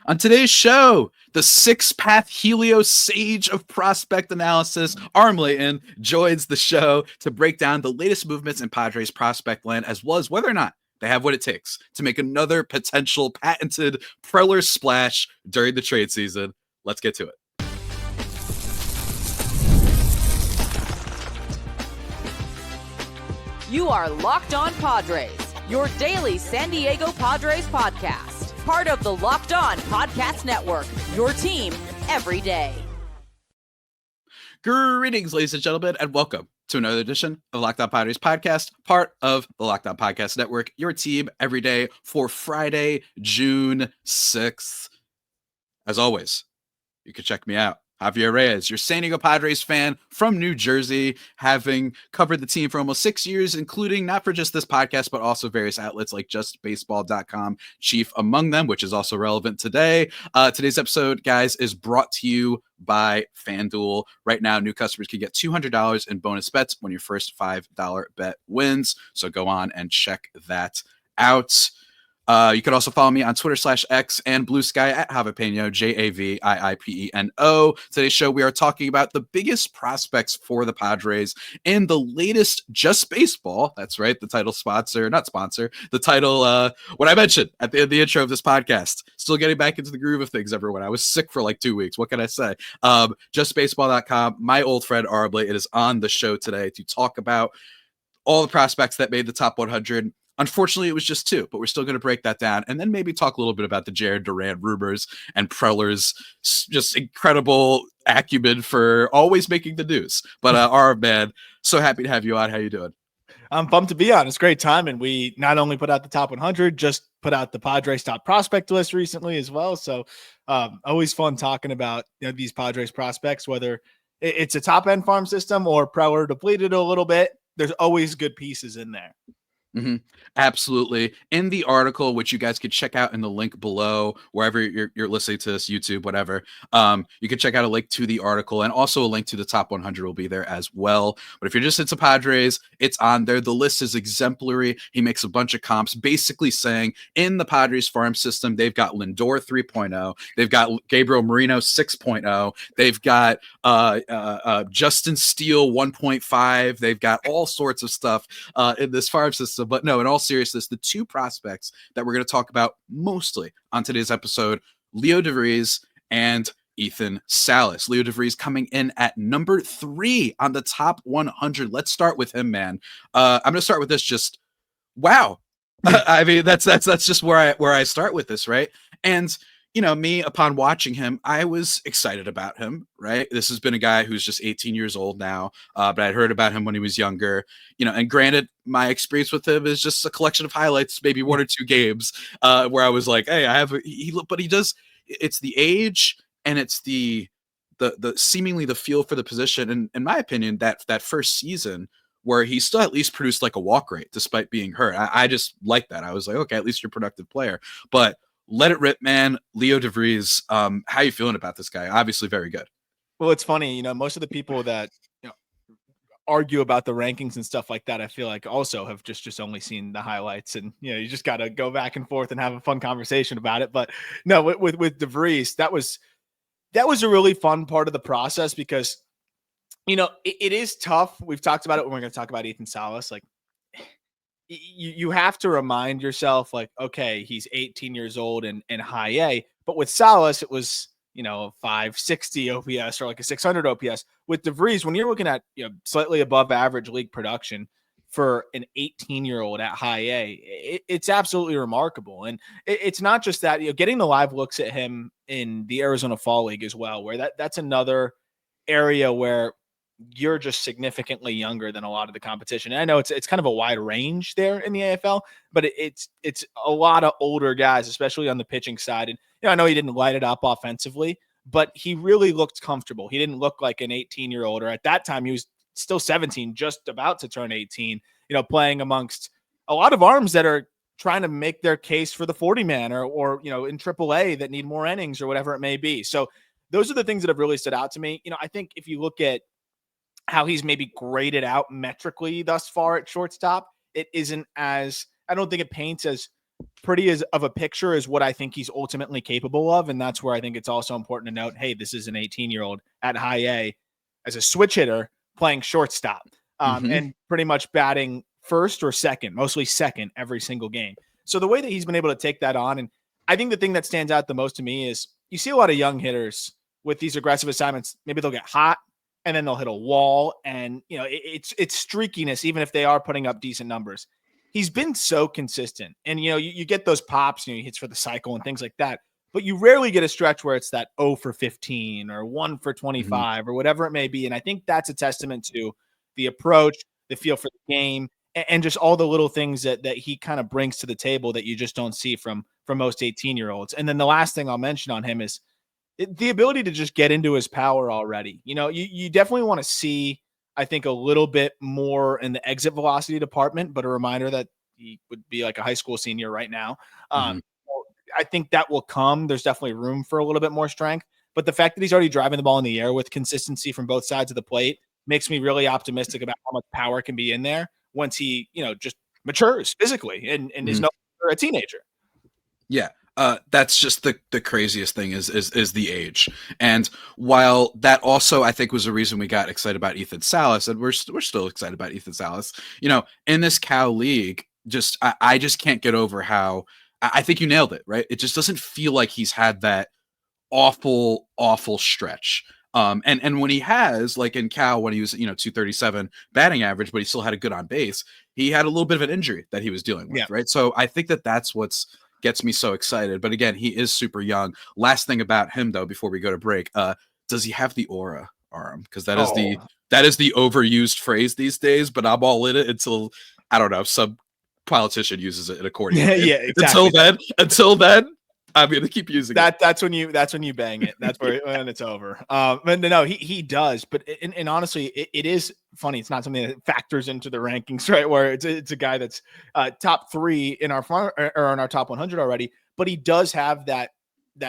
On today's show, the six-path Helios sage of prospect analysis, Aram Leighton, joins the show to break down the latest movements in Padres prospect land, as well as whether or not they have what it takes to make another potential patented Preller splash during the trade season. Let's get to it. You are Locked On Padres, your daily San Diego Padres podcast. Part of the Locked On Podcast Network, your team every day. Greetings, ladies and gentlemen, and welcome to another edition of Locked On Padres podcast, part of the Locked On Podcast Network, your team every day for Friday, June 6th. As always, you can check me out. Javier Reyes, your San Diego Padres fan from New Jersey, having covered the team for almost 6 years, including not for just this podcast, but also various outlets like justbaseball.com, chief among them, which is also relevant today. Today's episode, guys, is brought to you by FanDuel. Right now, new customers can get $200 in bonus bets when your first $5 bet wins. So go on and check that out. You can also follow me on Twitter/X and Blue Sky at Javipeno, Javiipeno. Today's show, we are talking about the biggest prospects for the Padres in the latest Just Baseball. That's right, the title sponsor, not sponsor, the title, what I mentioned at the end of the intro of this podcast. Still getting back into the groove of things, everyone. I was sick for like 2 weeks. What can I say? JustBaseball.com. My old friend Aram Leighton is on the show today to talk about all the prospects that made the top 100. Unfortunately, it was just two, but we're still going to break that down and then maybe talk a little bit about the Jarren Duran rumors and Preller's just incredible acumen for always making the news. But Aram, man, so happy to have you on. How you doing? I'm pumped to be on. It's great time. And we not only put out the top 100, just put out the Padres top prospect list recently as well. So always fun talking about these Padres prospects, whether it's a top end farm system or Preller depleted a little bit. There's always good pieces in there. Mm-hmm. Absolutely. In the article, which you guys could check out in the link below, wherever you're listening to this, YouTube, whatever, you can check out a link to the article, and also a link to the top 100 will be there as well. But if you're just into Padres, it's on there. The list is exemplary. He makes a bunch of comps, basically saying in the Padres farm system, they've got Lindor 3.0, they've got Gabriel Marino 6.0, they've got Justin Steele 1.5, they've got all sorts of stuff in this farm system. But no, in all seriousness, the two prospects that we're going to talk about mostly on today's episode, Leodalis De Vries and Ethan Salas. Leodalis De Vries coming in at number 3 on the top 100. Let's start with him, man. I'm going to start with this. Just wow. I mean, that's just where I start with this, right? And me, upon watching him, I was excited about him, right? This has been a guy who's just 18 years old now, but I'd heard about him when he was younger, and granted, my experience with him is just a collection of highlights, maybe 1 or 2 games, where I was like, hey, but he does, it's the age and it's the seemingly the feel for the position. And in my opinion, that first season where he still at least produced like a walk rate despite being hurt. I just like that. I was like, okay, at least you're a productive player, but let it rip, man. Leodalis De Vries, how you feeling about this guy? Obviously very good. Well, it's funny, most of the people that argue about the rankings and stuff like that, I feel like also have just only seen the highlights, and you just got to go back and forth and have a fun conversation about it. But no, with De Vries, that was a really fun part of the process because it is tough. We've talked about it when we're going to talk about Ethan Salas. Like, you have to remind yourself, like, okay, he's 18 years old and high A. But with Salas, it was, a 560 OPS or like a 600 OPS. With De Vries, when you're looking at slightly above average league production for an 18-year-old at high A, it's absolutely remarkable. And it's not just that, getting the live looks at him in the Arizona Fall League as well, where that's another area where you're just significantly younger than a lot of the competition. And I know it's kind of a wide range there in the AFL, but it's a lot of older guys, especially on the pitching side. And I know he didn't light it up offensively, but he really looked comfortable. He didn't look like an 18-year-old, or at that time he was still 17, just about to turn 18, playing amongst a lot of arms that are trying to make their case for the 40-man or in AAA that need more innings or whatever it may be. So those are the things that have really stood out to me. I think if you look at how he's maybe graded out metrically thus far at shortstop, it isn't as, I don't think it paints as pretty as of a picture as what I think he's ultimately capable of. And that's where I think it's also important to note, hey, this is an 18-year-old at high A as a switch hitter playing shortstop and pretty much batting first or second, mostly second every single game. So the way that he's been able to take that on, and I think the thing that stands out the most to me is you see a lot of young hitters with these aggressive assignments. Maybe they'll get hot and then they'll hit a wall, and it's streakiness, even if they are putting up decent numbers. He's been so consistent, and you get those pops, he hits for the cycle and things like that, but you rarely get a stretch where it's that 0 for 15 or 1 for 25 or whatever it may be. And I think that's a testament to the approach, the feel for the game, and just all the little things that he kind of brings to the table that you just don't see from most 18-year-olds. And then the last thing I'll mention on him is the ability to just get into his power already. You definitely want to see, I think, a little bit more in the exit velocity department, but a reminder that he would be like a high school senior right now. I think that will come. There's definitely room for a little bit more strength, but the fact that he's already driving the ball in the air with consistency from both sides of the plate makes me really optimistic about how much power can be in there once he, just matures physically and is no longer a teenager. Yeah. That's just the craziest thing is the age. And while that also, I think, was the reason we got excited about Ethan Salas, and we're still excited about Ethan Salas, in this Cal league, I just can't get over how I think you nailed it, right? It just doesn't feel like he's had that awful stretch. And when he has, like in Cal, when he was, 237 batting average, but he still had a good on base, he had a little bit of an injury that he was dealing with, right? So I think that's what's gets me so excited. But again, he is super young. Last thing about him, though, before we go to break, does he have the aura, Aram? Because that is the overused phrase these days, but I'm all in it until, I don't know, some politician uses it in a court. Yeah, exactly. Until then, I'm going to keep using it. That's when you bang it. That's when it's over. But no, he does. But and honestly, it is funny. It's not something that factors into the rankings, right? Where it's a guy that's top 3 in our or in our top 100 already. But he does have that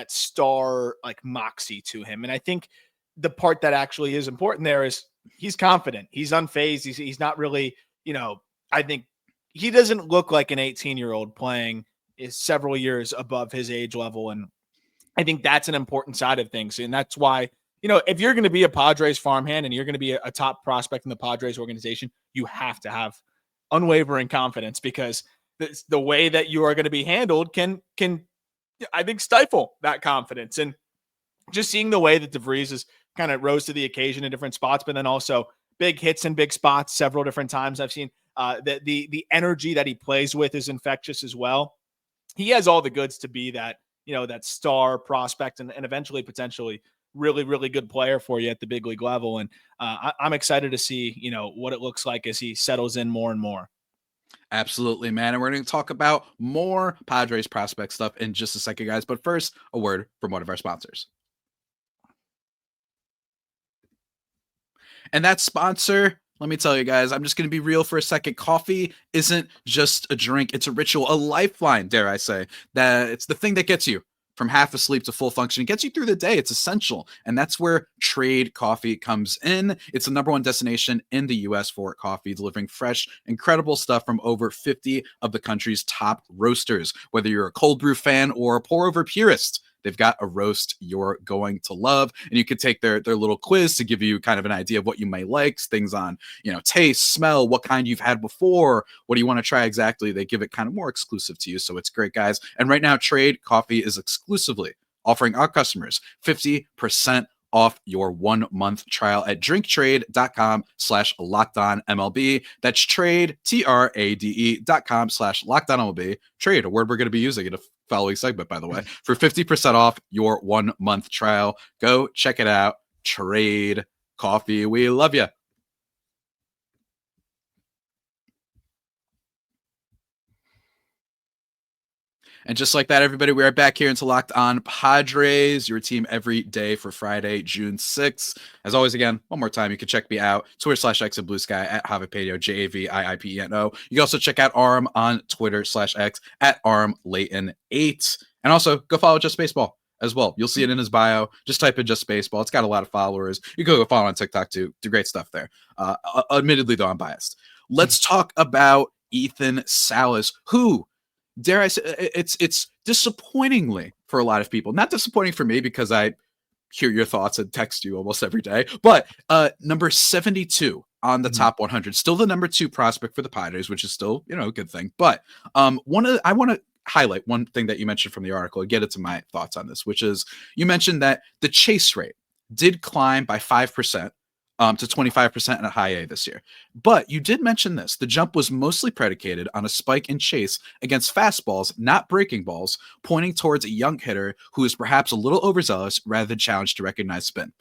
star like moxie to him, and I think the part that actually is important there is he's confident. He's unfazed. He's not really. I think he doesn't look like an 18-year-old playing is several years above his age level. And I think that's an important side of things. And that's why, if you're going to be a Padres farmhand and you're going to be a top prospect in the Padres organization, you have to have unwavering confidence, because the way that you are going to be handled can I think stifle that confidence. And just seeing the way that De Vries has kind of rose to the occasion in different spots, but then also big hits in big spots several different times. I've seen that the energy that he plays with is infectious as well. He has all the goods to be that, that star prospect and eventually potentially really, really good player for you at the big league level. And I'm excited to see, what it looks like as he settles in more and more. Absolutely, man. And we're going to talk about more Padres prospect stuff in just a second, guys. But first, a word from one of our sponsors. And that sponsor, let me tell you guys, I'm just going to be real for a second. Coffee isn't just a drink. It's a ritual, a lifeline, dare I say. That it's the thing that gets you from half asleep to full function. It gets you through the day. It's essential. And that's where Trade Coffee comes in. It's the #1 destination in the U.S. for coffee, delivering fresh, incredible stuff from over 50 of the country's top roasters. Whether you're a cold brew fan or a pour over purist, they've got a roast you're going to love. And you could take their little quiz to give you kind of an idea of what you might like, things on, taste, smell, what kind you've had before, what do you want to try exactly. They give it kind of more exclusive to you. So it's great, guys. And right now, Trade Coffee is exclusively offering our customers 50% off your 1-month trial at drinktrade.com/LockedOnMLB. That's trade, TRADE.com/LockedOnMLB. Trade, a word we're going to be using in a following segment, by the way, for 50% off your 1-month trial. Go check it out. Trade Coffee. We love you. And just like that, everybody, we are back here into Locked On Padres, your team every day for Friday, June 6th. As always, again, one more time, you can check me out, Twitter/X and Blue Sky at Javier, JAVIIPENO. You can also check out Aram on Twitter/X at Aram Leighton 8. And also go follow Just Baseball as well. You'll see it in his bio. Just type in Just Baseball. It's got a lot of followers. You can go follow on TikTok too. Do great stuff there. Admittedly, though, I'm biased. Let's talk about Ethan Salas, who dare I say, it's disappointingly for a lot of people. Not disappointing for me because I hear your thoughts and text you almost every day. But number 72 on the top 100, still the number 2 prospect for the Padres, which is still, a good thing. But I want to highlight one thing that you mentioned from the article and get into my thoughts on this, which is you mentioned that the chase rate did climb by 5%. To 25% in a high A this year. But you did mention this. The jump was mostly predicated on a spike in chase against fastballs, not breaking balls, pointing towards a young hitter who is perhaps a little overzealous rather than challenged to recognize spin.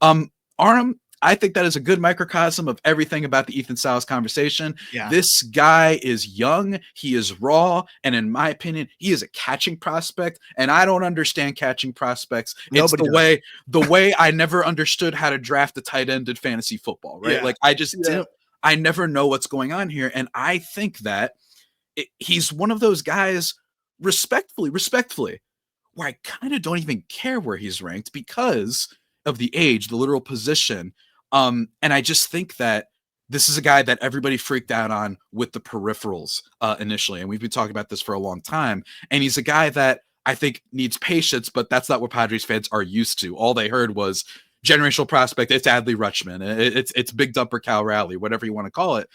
Aram, I think that is a good microcosm of everything about the Ethan Salas conversation. Yeah. This guy is young, he is raw, and in my opinion, he is a catching prospect. And I don't understand catching prospects. It's the way I never understood how to draft a tight end in fantasy football, right? Yeah. Like I just didn't. I never know what's going on here, and I think that he's one of those guys. Respectfully, where I kind of don't even care where he's ranked because of the age, the literal position. And I just think that this is a guy that everybody freaked out on with the peripherals initially. And we've been talking about this for a long time. And he's a guy that I think needs patience, but that's not what Padres fans are used to. All they heard was generational prospect. It's Adley Rutschman. It's Big Dumper Cal Rowley, whatever you want to call it.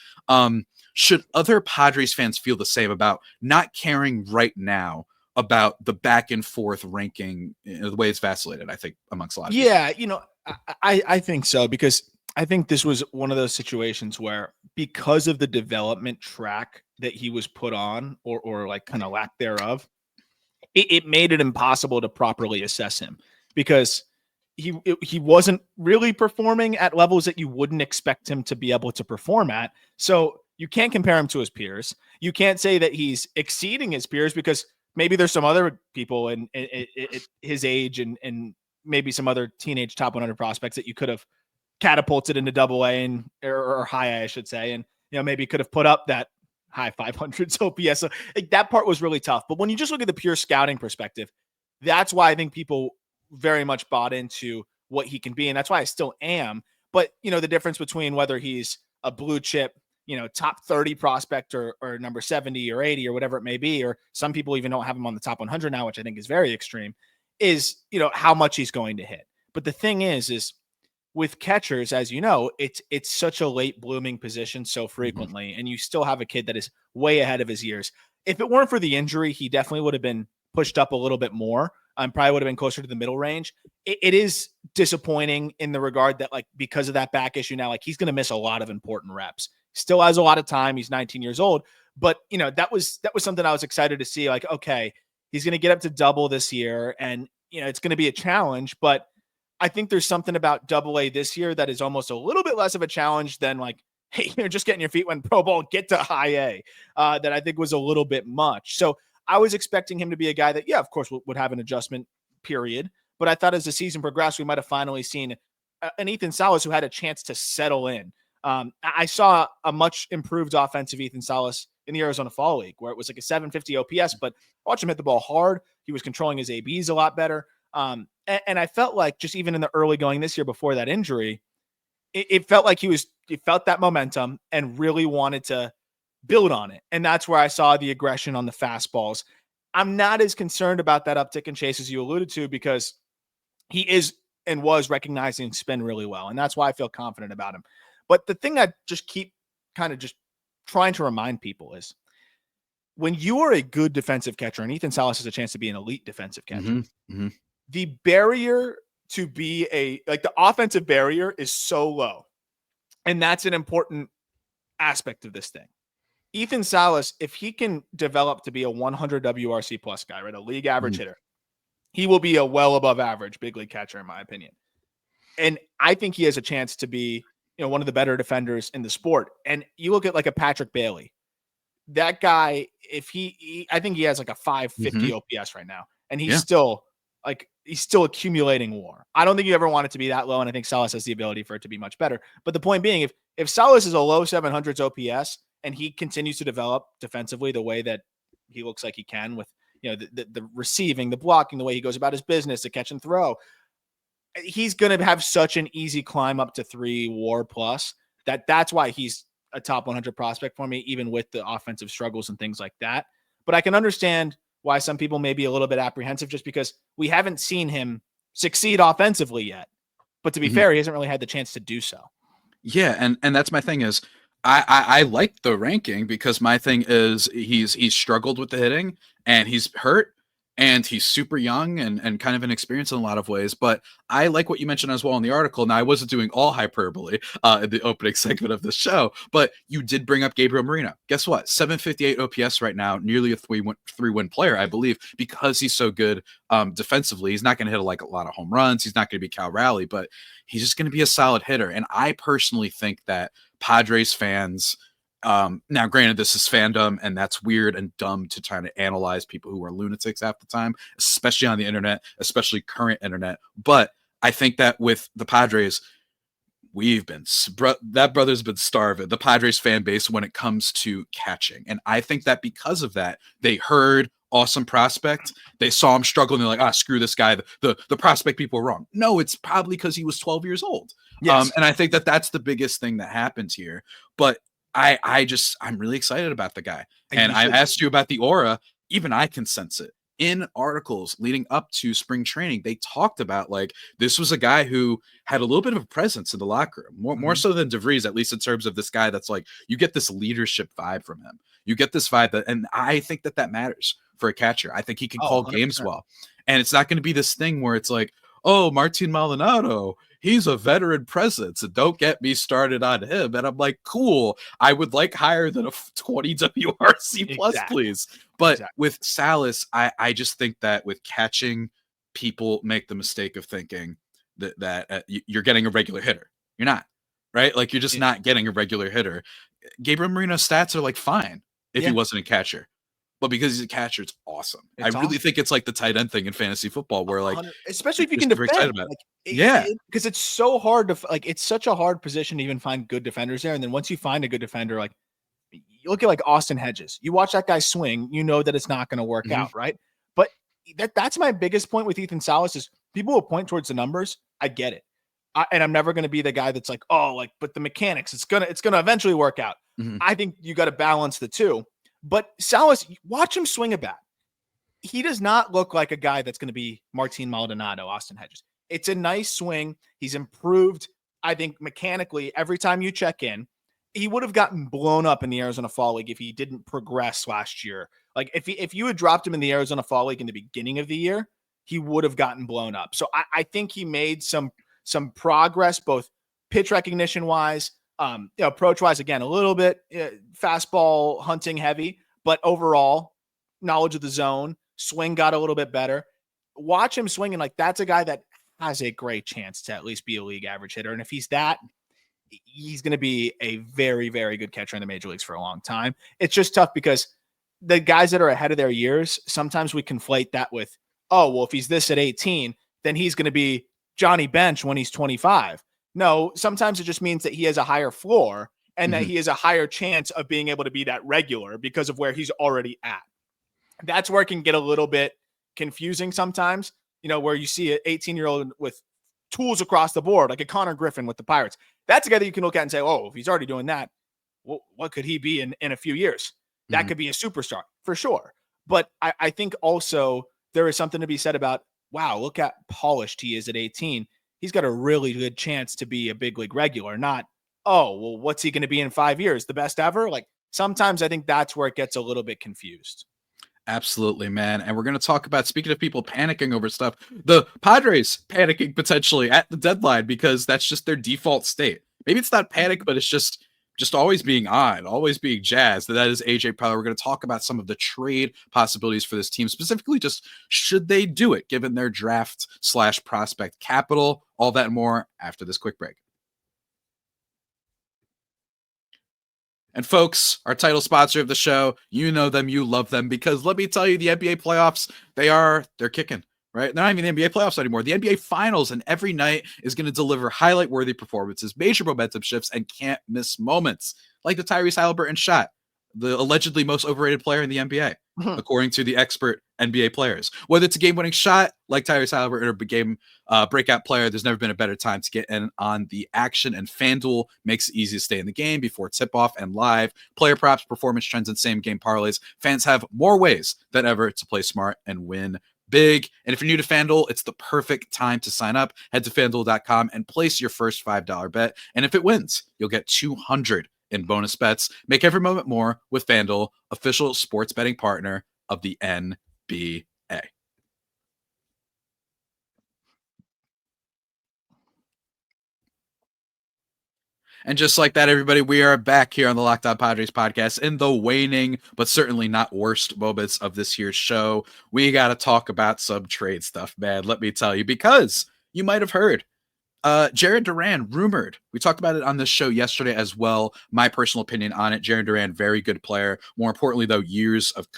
Should other Padres fans feel the same about not caring right now about the back and forth ranking, the way it's vacillated, I think, amongst a lot of people? I think so, because I think this was one of those situations where, because of the development track that he was put on, or like kind of lack thereof, it made it impossible to properly assess him, because he wasn't really performing at levels that you wouldn't expect him to be able to perform at. So you can't compare him to his peers. You can't say that he's exceeding his peers, because maybe there's some other people in his age and maybe some other teenage top 100 prospects that you could have catapulted into AA or high A, I should say. And, maybe could have put up that high 500s OPS. So that part was really tough. But when you just look at the pure scouting perspective, that's why I think people very much bought into what he can be. And that's why I still am. But, the difference between whether he's a blue chip, top 30 prospect or number 70 or 80 or whatever it may be, or some people even don't have him on the top 100 now, which I think is very extreme, is, how much he's going to hit. But the thing is with catchers, as you know, it's such a late blooming position so frequently, and you still have a kid that is way ahead of his years. If it weren't for the injury, he definitely would have been pushed up a little bit more. Probably would have been closer to the middle range. It is disappointing in the regard that, like, because of that back issue now, like, he's going to miss a lot of important reps. Still has a lot of time. He's 19 years old, but that was something I was excited to see. Like, okay, he's going to get up to double this year, and it's going to be a challenge. But I think there's something about AA this year that is almost a little bit less of a challenge than, like, hey, you're just getting your feet wet in pro ball, get to high A. That I think was a little bit much. So I was expecting him to be a guy that, of course, would have an adjustment period. But I thought as the season progressed, we might have finally seen an Ethan Salas who had a chance to settle in. I saw a much improved offensive Ethan Salas in the Arizona Fall League, where it was like a 750 OPS, but watch him hit the ball hard. He was controlling his ABs a lot better. And I felt like, just even in the early going this year before that injury, it felt like he felt that momentum and really wanted to build on it. And that's where I saw the aggression on the fastballs. I'm not as concerned about that uptick in chase as you alluded to, because he is and was recognizing spin really well. And that's why I feel confident about him. But the thing I just keep kind of just trying to remind people is, when you are a good defensive catcher, and Ethan Salas has a chance to be an elite defensive catcher, the barrier to be the offensive barrier is so low. And that's an important aspect of this thing. Ethan Salas, if he can develop to be a 100 WRC plus guy, right, a league average hitter, he will be a well above average big league catcher, in my opinion. And I think he has a chance to be, one of the better defenders in the sport. And you look at like a Patrick Bailey, that guy, if I think he has like a 550 OPS right now, and he's still accumulating WAR. I don't think you ever want it to be that low, and I think Salas has the ability for it to be much better. But the point being, if Salas is a low 700s OPS and he continues to develop defensively the way that he looks like he can, with the receiving, the blocking, the way he goes about his business, the catch and throw, he's going to have such an easy climb up to 3 WAR plus that's why he's a top 100 prospect for me, even with the offensive struggles and things like that. but I can understand why some people may be a little bit apprehensive just because we haven't seen him succeed offensively yet. But to be fair, he hasn't really had the chance to do so. Yeah, and that's my thing is I like the ranking because my thing is he's struggled with the hitting and he's hurt and he's super young and kind of inexperienced in a lot of ways. But I like what you mentioned as well in the article. Now I wasn't doing all hyperbole in the opening segment of the show, but you did bring up Gabriel Marino. Guess what? 758 OPS right now, nearly a three-win player, I believe, because he's so good defensively. He's not going to hit a lot of home runs. He's not going to be Cal Raleigh, but he's just going to be a solid hitter. And I personally think that Padres fans, now granted this is fandom and that's weird and dumb to try to analyze people who are lunatics half the time, especially on the internet, especially current internet. But I think that with the Padres, that brother's been starving, the Padres fan base, when it comes to catching. And I think that because of that, they heard awesome prospect. They saw him struggle and they're like, screw this guy. The prospect people are wrong. No, it's probably because he was 12 years old. Yes. And I think that that's the biggest thing that happens here. But I'm really excited about the guy. And I asked you about the aura. Even I can sense it. In articles leading up to spring training, they talked about like this was a guy who had a little bit of a presence in the locker room, more so than De Vries, at least in terms of this guy that's like, you get this leadership vibe from him. You get this vibe and I think that matters for a catcher. I think he can call 100%. Games well. And it's not going to be this thing where it's like, oh, Martin Maldonado, he's a veteran presence, and don't get me started on him. And I'm like, cool. I would like higher than a 20 WRC plus, please. But with Salas, I just think that with catching, people make the mistake of thinking that you're getting a regular hitter. You're not, right? Like you're just not getting a regular hitter. Gabriel Marino's stats are like fine if he wasn't a catcher. But because he's a catcher, it's awesome. I really think it's like the tight end thing in fantasy football where like, especially if you can defend. Because it's so hard to like, it's such a hard position to even find good defenders there. And then once you find a good defender, like you look at like Austin Hedges, you watch that guy swing, you know that it's not going to work out, right? But that's my biggest point with Ethan Salas is people will point towards the numbers. I get it. And I'm never going to be the guy that's like, oh, like, but the mechanics, it's gonna eventually work out. I think you got to balance the two. But Salas, watch him swing a bat. He does not look like a guy that's going to be Martin Maldonado, Austin Hedges. It's a nice swing. He's improved, I think, mechanically every time you check in. He would have gotten blown up in the Arizona Fall League if he didn't progress last year. Like if you had dropped him in the Arizona Fall League in the beginning of the year, he would have gotten blown up. So I think he made some progress, both pitch recognition wise, approach wise, again, a little bit fastball hunting heavy, but overall knowledge of the zone, swing got a little bit better. Watch him swing. And like, that's a guy that has a great chance to at least be a league average hitter. And if he's that, he's going to be a very, very good catcher in the major leagues for a long time. It's just tough because the guys that are ahead of their years, sometimes we conflate that with, oh, well, if he's this at 18, then he's going to be Johnny Bench when he's 25. No, sometimes it just means that he has a higher floor and that he has a higher chance of being able to be that regular because of where he's already at. That's where it can get a little bit confusing sometimes, where you see an 18-year-old with tools across the board, like a Connor Griffin with the Pirates. That's a guy that you can look at and say, oh, if he's already doing that, well, what could he be in a few years? That could be a superstar for sure. But I think also there is something to be said about, wow, look how polished he is at 18. He's got a really good chance to be a big league regular, not, oh, well, what's he going to be in 5 years? The best ever? Like sometimes I think that's where it gets a little bit confused. Absolutely, man. And we're going to talk about, speaking of people panicking over stuff, the Padres panicking potentially at the deadline because that's just their default state. Maybe it's not panic, but it's just always being on, always being jazzed. That is AJ Preller. We're going to talk about some of the trade possibilities for this team, specifically just should they do it given their draft/prospect capital, all that and more after this quick break. And folks, our title sponsor of the show, you know them, you love them, because let me tell you, the NBA playoffs, they're kicking, right? They're not even the NBA playoffs anymore. The NBA finals, and every night is going to deliver highlight-worthy performances, major momentum shifts, and can't miss moments, like the Tyrese Haliburton shot, the allegedly most overrated player in the NBA. according to the expert NBA players. Whether it's a game-winning shot like Tyrese Halliburton or a game breakout player, there's never been a better time to get in on the action, and FanDuel makes it easy to stay in the game before tip-off and live. Player props, performance trends, and same-game parlays. Fans have more ways than ever to play smart and win big. And if you're new to FanDuel, it's the perfect time to sign up. Head to FanDuel.com and place your first $5 bet. And if it wins, you'll get $200 in bonus bets. Make every moment more with FanDuel, official sports betting partner of the NBA. And just like that, everybody, we are back here on the Locked On Padres podcast in the waning, but certainly not worst moments of this year's show. We got to talk about some trade stuff, man. Let me tell you, because you might have heard Jarren Duran rumored. We talked about it on this show yesterday as well. My personal opinion on it: Jarren Duran, very good player. More importantly, though, years of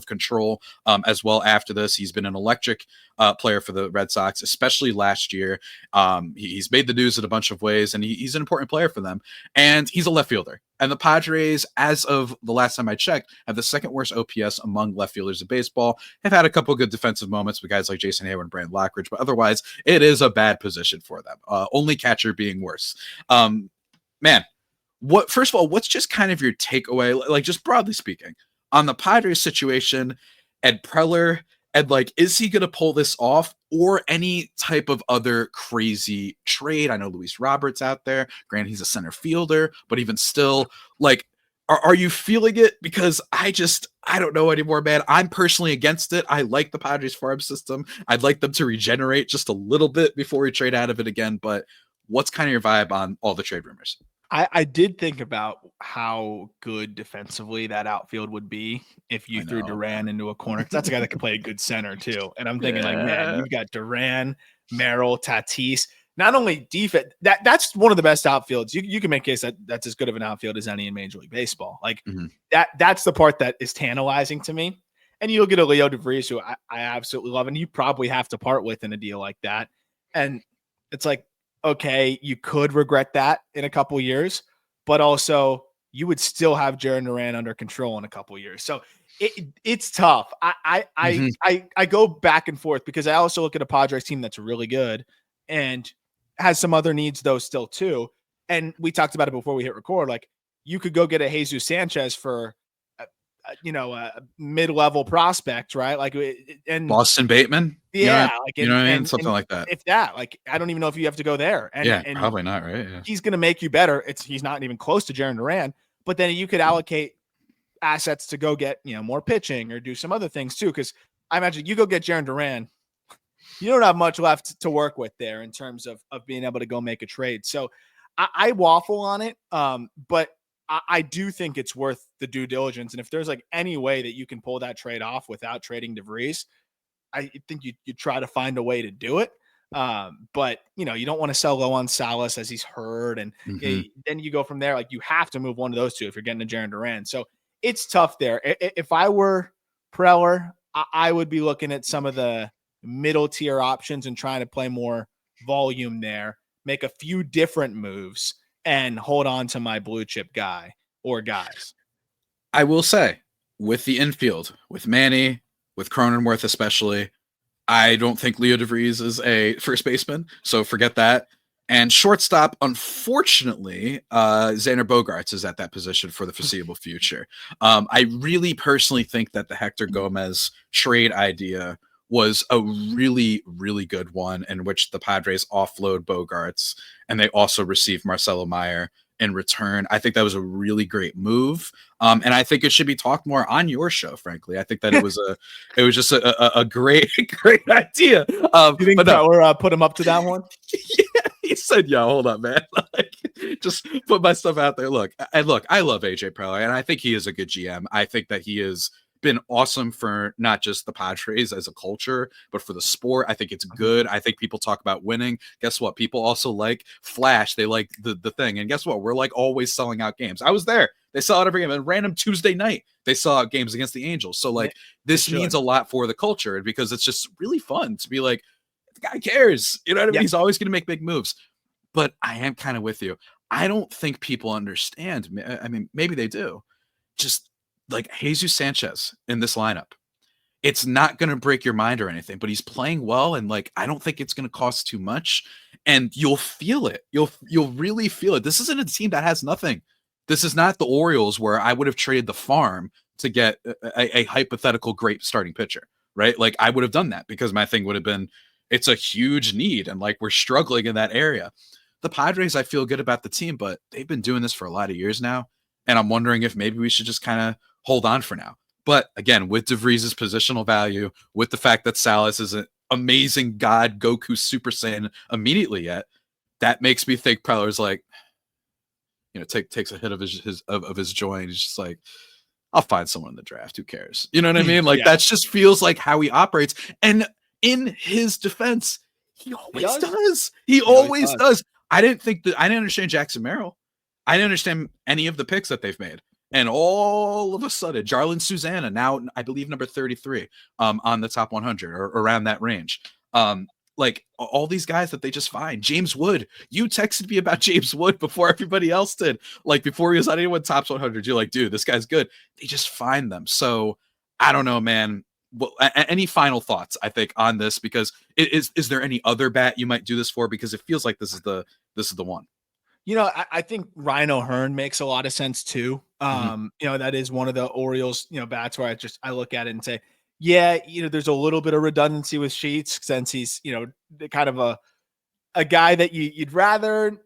control as well. After this, he's been an electric player for the Red Sox, especially last year. He's made the news in a bunch of ways, and he's an important player for them. And he's a left fielder. And the Padres, as of the last time I checked, have the second worst OPS among left fielders in baseball. Have had a couple good defensive moments with guys like Jason Hayward and Brandon Lockridge, but otherwise, it is a bad position for them. Only catcher being worse. Man, first of all, what's just kind of your takeaway, like just broadly speaking, on the Padres situation and Preller? And like, is he going to pull this off, or any type of other crazy trade? I know Luis Roberts out there. Granted, he's a center fielder, but even still, like, are you feeling it? Because I don't know anymore, man. I'm personally against it. I like the Padres farm system. I'd like them to regenerate just a little bit before we trade out of it again. But what's kind of your vibe on all the trade rumors? I did think about how good defensively that outfield would be if you threw Duran into a corner. That's a guy that can play a good center too. And I'm thinking like, man, you've got Duran, Merrill, Tatis. Not only defense, that's one of the best outfields. You can make a case that that's as good of an outfield as any in Major League Baseball. Like that's the part that is tantalizing to me. And you look at a Leo De Vries, who I absolutely love, and you probably have to part with in a deal like that. And it's like, okay, you could regret that in a couple of years, but also you would still have Jarren Duran under control in a couple of years. So it's tough. I go back and forth because I also look at a Padres team that's really good and has some other needs though still too. And we talked about it before we hit record. Like, you could go get a Jesus Sanchez for a mid-level prospect, right? Like, and Boston Bateman. Yeah. You know what I mean? Something like that. If that, like, I don't even know if you have to go there. And probably not, right? Yeah. He's going to make you better. He's not even close to Jarren Duran, but then you could allocate assets to go get, more pitching or do some other things too. Cause I imagine you go get Jarren Duran, you don't have much left to work with there in terms of being able to go make a trade. So I waffle on it. But I do think it's worth the due diligence. And if there's like any way that you can pull that trade off without trading De Vries, I think you try to find a way to do it. But you don't want to sell low on Salas as he's hurt. And then you go from there. Like, you have to move one of those two if you're getting a Jarren Duran. So it's tough there. If I were Preller, I would be looking at some of the middle tier options and trying to play more volume there, make a few different moves, and hold on to my blue chip guy or guys. I will say, with the infield, with Manny, with Cronenworth especially, I don't think Leo De Vries is a first baseman, so forget that. And shortstop, unfortunately, Xander Bogaerts is at that position for the foreseeable future. I really personally think that the Hector Gomez trade idea was a really, really good one, in which the Padres offload Bogaerts and they also receive Marcelo Meyer in return. I think that was a really great move. And I think it should be talked more on your show, frankly. I think that it was just a great, great idea. You think that we're put him up to that one? Yeah, he said, yeah, hold up, man. Like, just put my stuff out there. Look, I love AJ Preller, and I think he is a good GM. I think that he is been awesome for not just the Padres as a culture, but for the sport. I think it's good. I think people talk about winning. Guess what? People also like flash. They like the thing. And guess what? We're like always selling out games. I was there. They sell out every game. And random Tuesday night, they sell out games against the Angels. So like, this means a lot for the culture, because it's just really fun to be like, the guy cares. You know what I mean? Yeah. He's always going to make big moves. But I am kind of with you. I don't think people understand. I mean, maybe they do. Just like Jesus Sanchez in this lineup. It's not going to break your mind or anything, but he's playing well, and like I don't think it's going to cost too much, and you'll feel it. You'll really feel it. This isn't a team that has nothing. This is not the Orioles where I would have traded the farm to get a hypothetical great starting pitcher, right? Like I would have done that because my thing would have been it's a huge need, and like we're struggling in that area. The Padres, I feel good about the team, but they've been doing this for a lot of years now, and I'm wondering if maybe we should just kind of hold on for now. But again, with De Vries' positional value, with the fact that Salas is an amazing God Goku Super Saiyan immediately yet, that makes me think Preller's like, takes a hit of his joy, and he's just like, I'll find someone in the draft. Who cares? You know what I mean? Like that just feels like how he operates. And in his defense, he always does. He always does. I didn't understand Jackson Merrill. I didn't understand any of the picks that they've made. And all of a sudden, Jarlin Susanna, now I believe number 33 on the top 100 or around that range. Like all these guys that they just find. James Wood, you texted me about James Wood before everybody else did. Like before he was on anyone top 100, you're like, dude, this guy's good. They just find them. So I don't know, man. Well, any final thoughts, I think, on this? Because is there any other bat you might do this for? Because it feels like this is the one. I think Rhino Hearn makes a lot of sense too. That is one of the Orioles, bats where I look at it and say, yeah, there's a little bit of redundancy with Sheets since he's, kind of a guy that you'd rather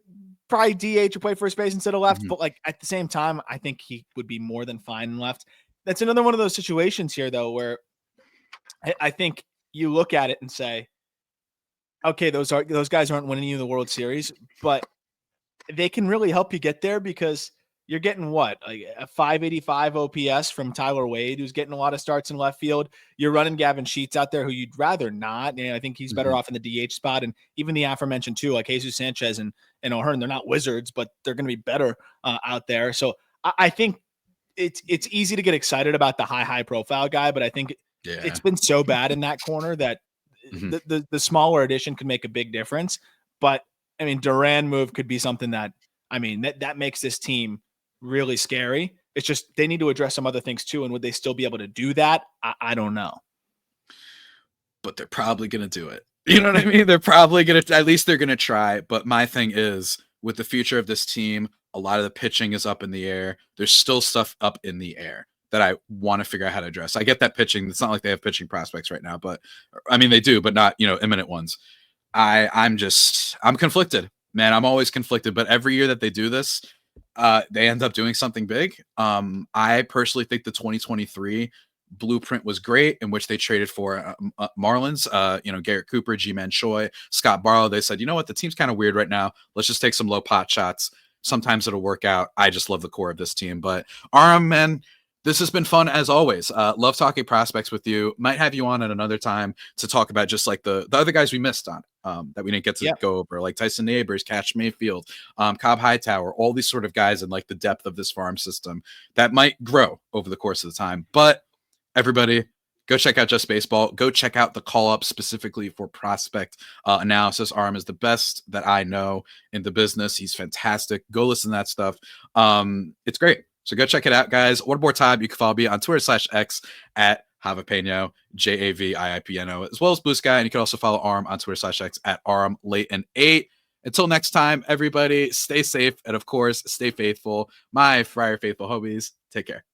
probably DH or play first base instead of left. But like at the same time, I think he would be more than fine in left. That's another one of those situations here though, where I think you look at it and say, okay, those guys aren't winning you the World Series, but they can really help you get there because you're getting what, like a 585 OPS from Tyler Wade, who's getting a lot of starts in left field. You're running Gavin Sheets out there who you'd rather not. I think he's better off in the DH spot. And even the aforementioned two, like Jesus Sanchez and O'Hearn, they're not wizards, but they're going to be better out there. So I think it's easy to get excited about the high profile guy, but I think it's been so bad in that corner that the smaller addition could make a big difference. But I mean, Duran move could be something that makes this team really scary. It's just they need to address some other things too. And would they still be able to do that? I don't know. But they're probably going to do it. You know what I mean? They're probably going to, at least they're going to try. But my thing is, with the future of this team, a lot of the pitching is up in the air. There's still stuff up in the air that I want to figure out how to address. I get that pitching. It's not like they have pitching prospects right now, but I mean, they do, but not, imminent ones. I'm conflicted, man. I'm always conflicted, but every year that they do this, they end up doing something big. I personally think the 2023 blueprint was great, in which they traded for Marlins, Garrett Cooper, G-Man Choi, Scott Barlow. They said, you know what, the team's kind of weird right now. Let's just take some low pot shots. Sometimes it'll work out. I just love the core of this team. But Aram, man, this has been fun as always. Love talking prospects with you. Might have you on at another time to talk about just like the other guys we missed on that we didn't get to go over, like Tyson Neighbors, Cash Mayfield, Cobb Hightower, all these sort of guys, and like the depth of this farm system that might grow over the course of the time. But everybody, go check out Just Baseball. Go check out the call up specifically for prospect analysis. Aram is the best that I know in the business. He's fantastic. Go listen to that stuff. It's great. So go check it out, guys. One more time, you can follow me on Twitter/X at Javipeno, JAVIIPNO, as well as Blue Sky. And you can also follow Aram on Twitter/X at Aram Leighton 8. Until next time, everybody, stay safe. And of course, stay faithful. My Friar Faithful homies, take care.